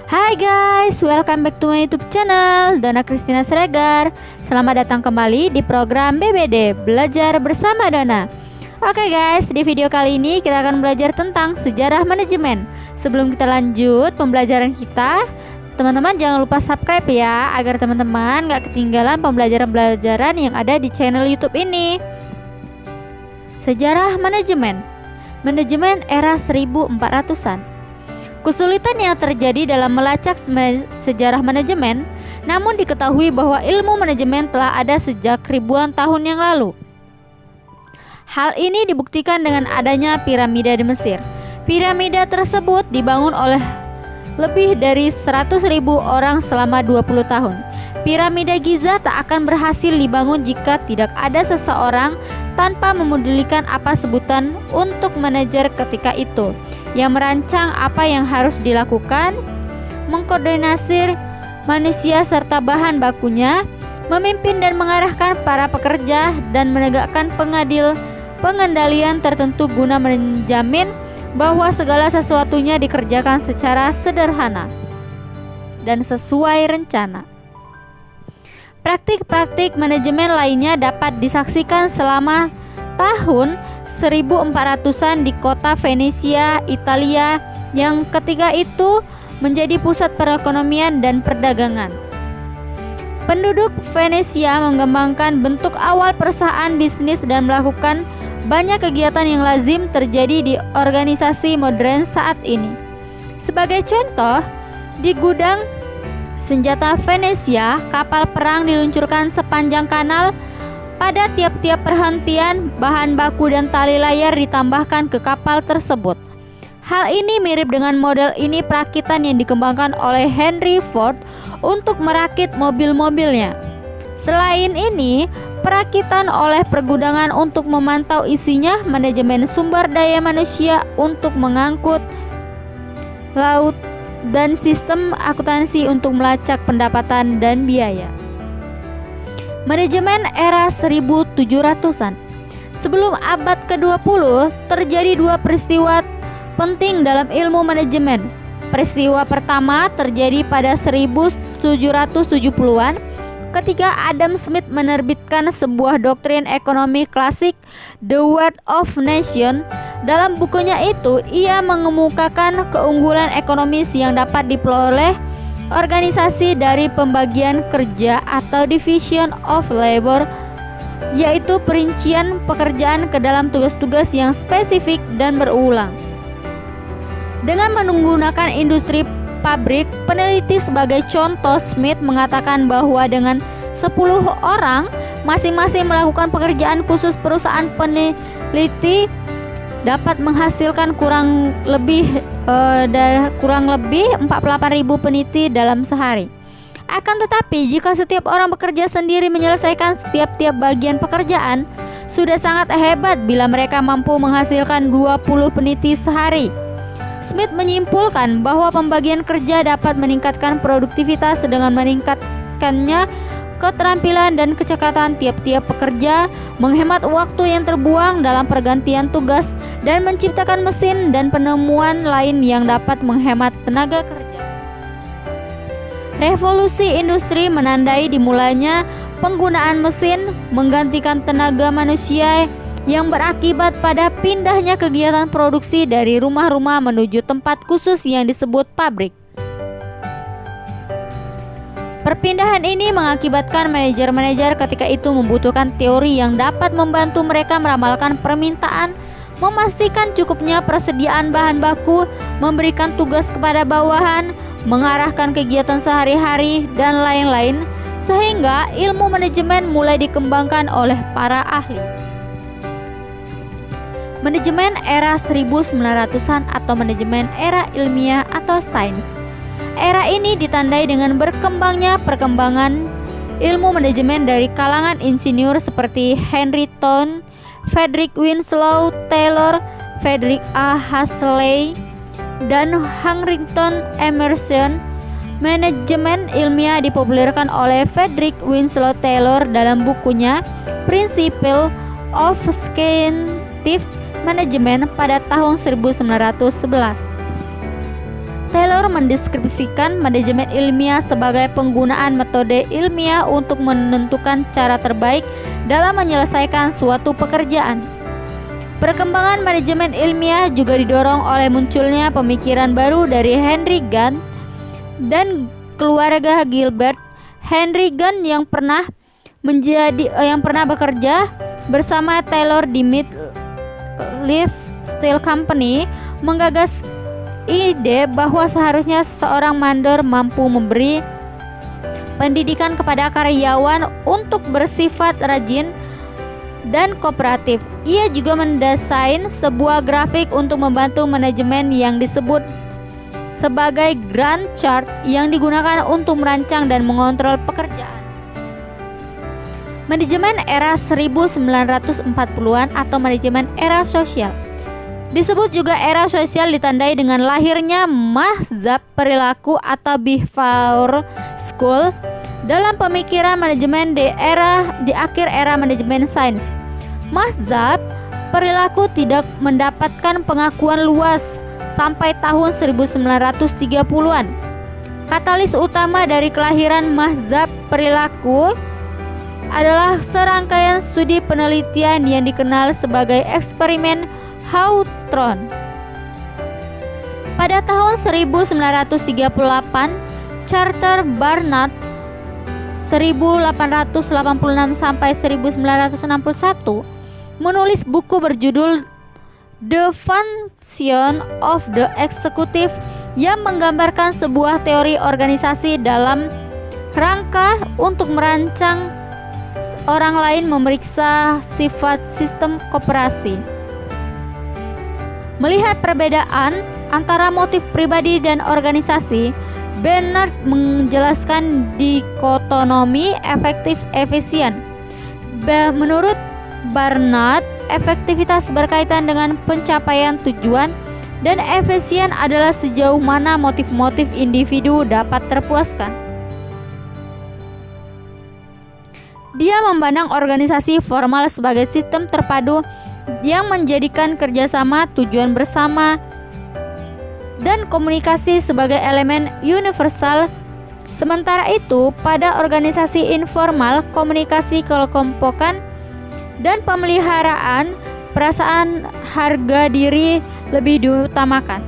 Hai guys, welcome back to my YouTube channel Donna Christina Siregar. Selamat datang kembali di program BBD Belajar Bersama Donna. Oke guys, di video kali ini kita akan belajar tentang sejarah manajemen. Sebelum kita lanjut pembelajaran kita, teman-teman jangan lupa subscribe ya, agar teman-teman gak ketinggalan pembelajaran-pembelajaran yang ada di channel YouTube ini. Sejarah manajemen era 1400-an. Kesulitan yang terjadi dalam melacak sejarah manajemen, namun diketahui bahwa ilmu manajemen telah ada sejak ribuan tahun yang lalu. Hal ini dibuktikan dengan adanya piramida di Mesir. Piramida tersebut dibangun oleh lebih dari 100.000 orang selama 20 tahun. Piramida Giza tak akan berhasil dibangun jika tidak ada seseorang tanpa memodulikan apa sebutan untuk manajer ketika itu, yang merancang apa yang harus dilakukan, mengkoordinasi manusia serta bahan bakunya, memimpin dan mengarahkan para pekerja, dan menegakkan pengendalian tertentu guna menjamin bahwa segala sesuatunya dikerjakan secara sederhana dan sesuai rencana. Praktik-praktik manajemen lainnya dapat disaksikan selama tahun 1400-an di kota Venesia, Italia, yang ketika itu menjadi pusat perekonomian dan perdagangan. Penduduk Venesia mengembangkan bentuk awal perusahaan bisnis dan melakukan banyak kegiatan yang lazim terjadi di organisasi modern saat ini. Sebagai contoh, di gudang senjata Venesia, kapal perang diluncurkan sepanjang kanal. Pada tiap-tiap perhentian, bahan baku dan tali layar ditambahkan ke kapal tersebut. Hal ini mirip dengan model ini perakitan yang dikembangkan oleh Henry Ford untuk merakit mobil-mobilnya. Selain ini, perakitan oleh pergudangan untuk memantau isinya, manajemen sumber daya manusia untuk mengangkut laut, dan sistem akuntansi untuk melacak pendapatan dan biaya. Manajemen era 1700-an. Sebelum abad ke-20, terjadi dua peristiwa penting dalam ilmu manajemen. Peristiwa pertama terjadi pada 1770-an ketika Adam Smith menerbitkan sebuah doktrin ekonomi klasik, The Wealth of Nations. Dalam bukunya itu, ia mengemukakan keunggulan ekonomis yang dapat diperoleh organisasi dari pembagian kerja atau division of labor, yaitu perincian pekerjaan ke dalam tugas-tugas yang spesifik dan berulang. Dengan menggunakan industri pabrik, peneliti sebagai contoh, Smith mengatakan bahwa dengan 10 orang masing-masing melakukan pekerjaan khusus, perusahaan peneliti dapat menghasilkan kurang lebih 48.000 peneliti dalam sehari. Akan tetapi, jika setiap orang bekerja sendiri menyelesaikan setiap bagian pekerjaan, sudah sangat hebat bila mereka mampu menghasilkan 20 peneliti sehari. Smith menyimpulkan bahwa pembagian kerja dapat meningkatkan produktivitas dengan meningkatkannya keterampilan dan kecekatan tiap-tiap pekerja, menghemat waktu yang terbuang dalam pergantian tugas, dan menciptakan mesin dan penemuan lain yang dapat menghemat tenaga kerja. Revolusi industri menandai dimulainya penggunaan mesin menggantikan tenaga manusia, yang berakibat pada pindahnya kegiatan produksi dari rumah-rumah menuju tempat khusus yang disebut pabrik. Perpindahan ini mengakibatkan manajer-manajer ketika itu membutuhkan teori yang dapat membantu mereka meramalkan permintaan, memastikan cukupnya persediaan bahan baku, memberikan tugas kepada bawahan, mengarahkan kegiatan sehari-hari, dan lain-lain, sehingga ilmu manajemen mulai dikembangkan oleh para ahli. Manajemen era 1900-an atau manajemen era ilmiah atau sains. Era ini ditandai dengan berkembangnya perkembangan ilmu manajemen dari kalangan insinyur seperti Henry Thorne, Frederick Winslow Taylor, Frederick A. Huxley, dan Harrington Emerson. Manajemen ilmiah dipopulerkan oleh Frederick Winslow Taylor dalam bukunya Principles of Scientific Management pada tahun 1911. Taylor mendeskripsikan manajemen ilmiah sebagai penggunaan metode ilmiah untuk menentukan cara terbaik dalam menyelesaikan suatu pekerjaan. Perkembangan manajemen ilmiah juga didorong oleh munculnya pemikiran baru dari Henry Gantt dan keluarga Gilbert. Henry Gantt yang pernah bekerja bersama Taylor di Mid-Leaf Steel Company menggagas ide bahwa seharusnya seorang mandor mampu memberi pendidikan kepada karyawan untuk bersifat rajin dan kooperatif. Ia juga mendesain sebuah grafik untuk membantu manajemen yang disebut sebagai Gantt chart yang digunakan untuk merancang dan mengontrol pekerjaan. Manajemen era 1940-an atau manajemen era sosial. Disebut juga era sosial ditandai dengan lahirnya mazhab perilaku atau behavior school dalam pemikiran manajemen di akhir era manajemen sains. Mazhab perilaku tidak mendapatkan pengakuan luas sampai tahun 1930-an. Katalis utama dari kelahiran mazhab perilaku adalah serangkaian studi penelitian yang dikenal sebagai eksperimen Hawthorne. Pada tahun 1938, Charles Barnard 1886 sampai 1961 menulis buku berjudul The Function of the Executive yang menggambarkan sebuah teori organisasi dalam rangka untuk merancang orang lain memeriksa sifat sistem koperasi. Melihat perbedaan antara motif pribadi dan organisasi, Barnard menjelaskan dikotomi efektif-efisien. Menurut Barnard, efektivitas berkaitan dengan pencapaian tujuan dan efisien adalah sejauh mana motif-motif individu dapat terpuaskan. Dia memandang organisasi formal sebagai sistem terpadu yang menjadikan kerjasama, tujuan bersama, dan komunikasi sebagai elemen universal. Sementara itu, pada organisasi informal, komunikasi kekelompokan dan pemeliharaan perasaan harga diri lebih diutamakan.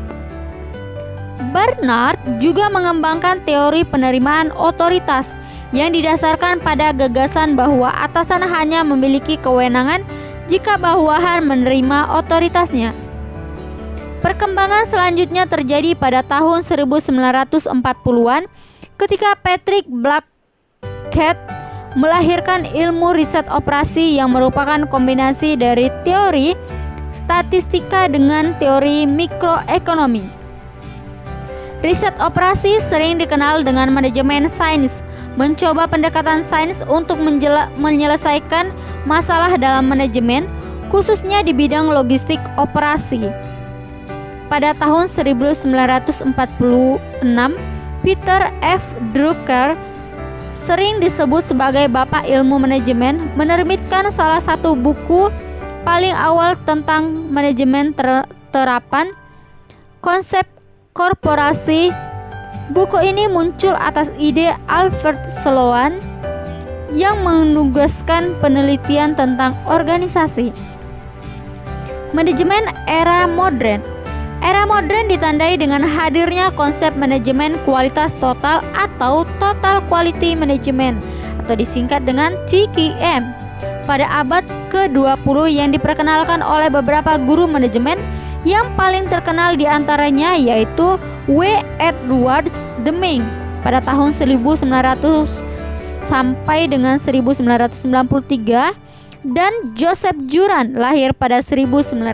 Barnard juga mengembangkan teori penerimaan otoritas yang didasarkan pada gagasan bahwa atasan hanya memiliki kewenangan jika bawahan menerima otoritasnya. Perkembangan selanjutnya terjadi pada tahun 1940-an ketika Patrick Blackett melahirkan ilmu riset operasi yang merupakan kombinasi dari teori statistika dengan teori mikroekonomi. Riset operasi sering dikenal dengan manajemen sains, mencoba pendekatan sains untuk menyelesaikan masalah dalam manajemen, khususnya di bidang logistik operasi. Pada tahun 1946, Peter F. Drucker, sering disebut sebagai Bapak Ilmu Manajemen, menerbitkan salah satu buku paling awal tentang manajemen terapan konsep korporasi. Buku ini muncul atas ide Albert Sloan yang menugaskan penelitian tentang organisasi. Manajemen era modern. Era modern ditandai dengan hadirnya konsep manajemen kualitas total atau Total Quality Management atau disingkat dengan TQM pada abad ke-20 yang diperkenalkan oleh beberapa guru manajemen. Yang paling terkenal diantaranya yaitu W. Edwards Deming pada tahun 1900 sampai dengan 1993 dan Joseph Juran lahir pada 1904.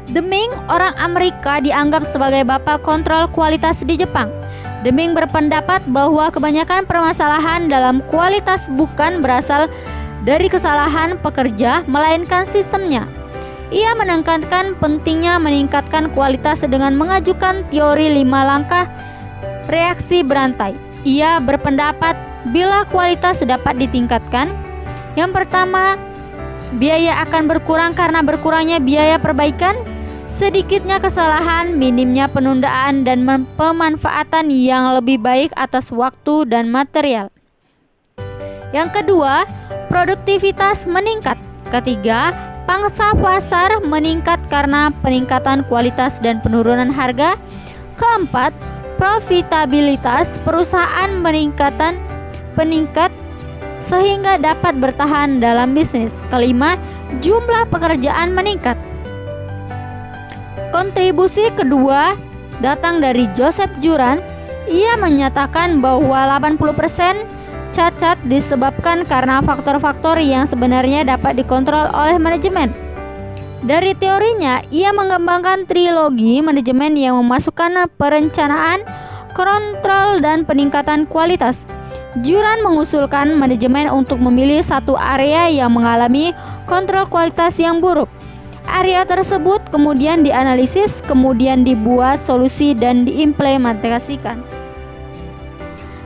Deming, orang Amerika, dianggap sebagai bapak kontrol kualitas di Jepang. Deming berpendapat bahwa kebanyakan permasalahan dalam kualitas bukan berasal dari kesalahan pekerja, melainkan sistemnya. Ia menekankan pentingnya meningkatkan kualitas dengan mengajukan teori 5 langkah reaksi berantai. Ia berpendapat bila kualitas dapat ditingkatkan, yang pertama, biaya akan berkurang karena berkurangnya biaya perbaikan. sedikitnya kesalahan, minimnya penundaan, dan pemanfaatan yang lebih baik atas waktu dan material. Yang kedua, produktivitas meningkat. Ketiga, pangsa pasar meningkat karena peningkatan kualitas dan penurunan harga. Keempat, profitabilitas perusahaan meningkat sehingga dapat bertahan dalam bisnis. Kelima, jumlah pekerjaan meningkat. Kontribusi kedua datang dari Joseph Juran. Ia menyatakan bahwa 80% cacat disebabkan karena faktor-faktor yang sebenarnya dapat dikontrol oleh manajemen. Dari teorinya, ia mengembangkan trilogi manajemen yang memasukkan perencanaan, kontrol, dan peningkatan kualitas. Juran mengusulkan manajemen untuk memilih satu area yang mengalami kontrol kualitas yang buruk. Area tersebut kemudian dianalisis, kemudian dibuat solusi dan diimplementasikan.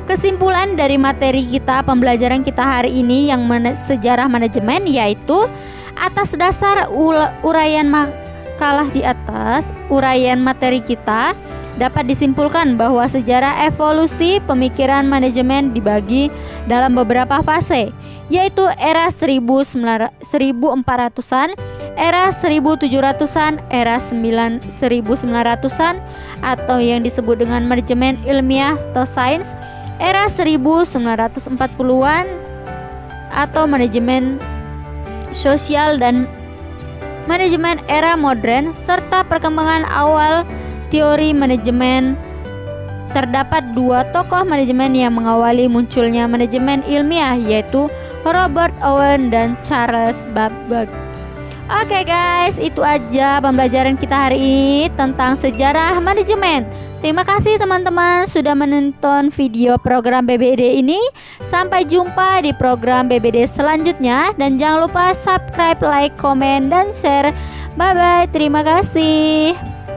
Kesimpulan dari materi kita, pembelajaran kita hari ini yang sejarah manajemen, yaitu atas dasar uraian makalah di atas, uraian materi kita dapat disimpulkan bahwa sejarah evolusi pemikiran manajemen dibagi dalam beberapa fase, yaitu era 1400-an, era 1700-an, era 1900-an atau yang disebut dengan manajemen ilmiah atau sains, era 1940-an atau manajemen sosial, dan manajemen era modern, serta perkembangan awal teori manajemen. Terdapat dua tokoh manajemen yang mengawali munculnya manajemen ilmiah, yaitu Robert Owen dan Charles Babbage. Oke guys, itu aja pembelajaran kita hari ini tentang sejarah manajemen. Terima kasih teman-teman sudah menonton video program BBD ini. Sampai jumpa di program BBD selanjutnya. Dan jangan lupa subscribe, like, komen, dan share. Bye-bye, terima kasih.